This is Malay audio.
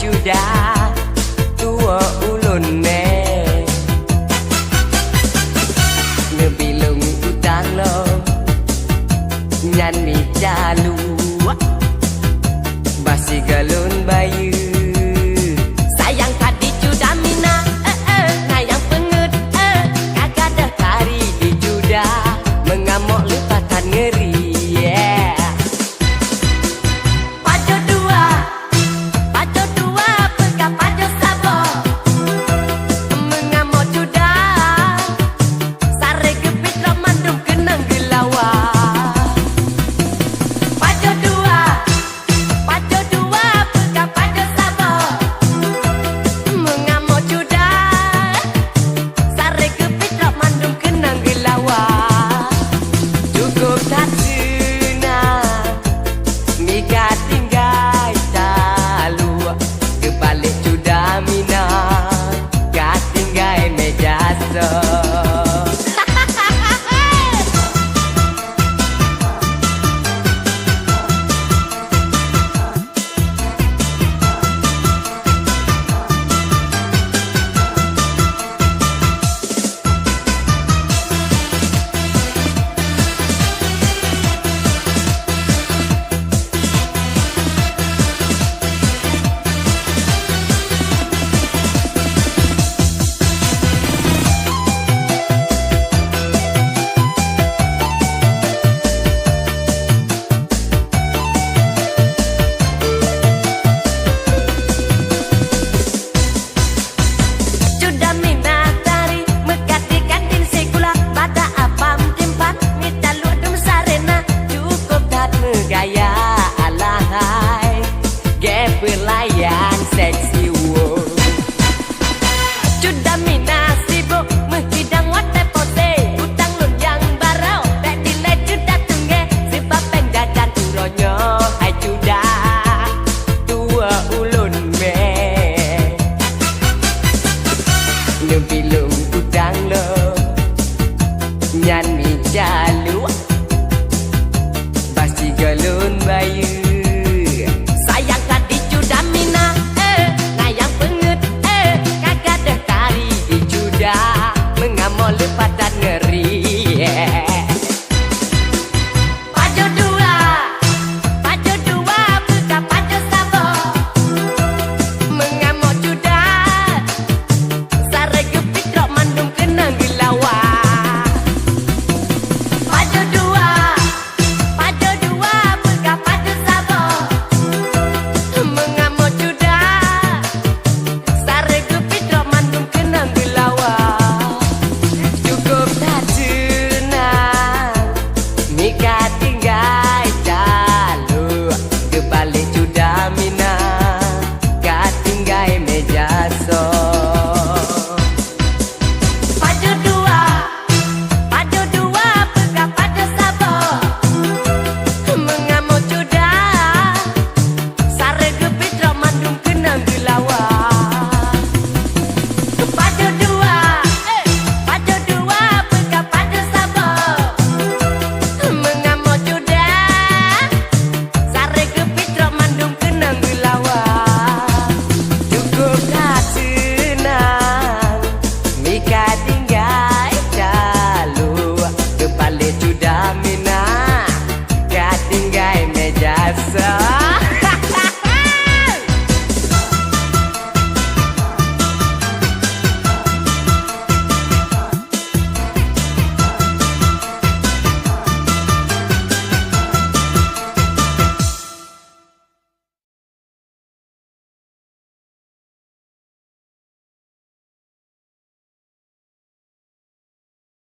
sudah tua ulun me ngebilung utang lo nyanyi calu basi galun bayu sayang tadi sudah mina nayang pengut kagak dah kari di sudah mengamuk lupatan ngeri pelayan seksi wo sudah mina sibuk menghidang wadah pose utang lun yang barau tak dilai sudah tungge sebab pengdadan uronyo hai sudah tua ulun me ngebilung utang lo nyanyi calu basi galun bayu lepatan ngeri Pajo dua buka pajo sabo mengamuk sudah sare gepit rok mandum kenang gelawa Pajo dua buka pajo sabo mengamuk sudah sare gepit rok mandum kenang gelawa Mika tinggal calu kebalik sudah mina ka tinggal meja so Pajo dua buka pajo sabo mengamuk sudah sare gepit rok mandum kenang gelawa Pajo dua buka pajo sabo cukup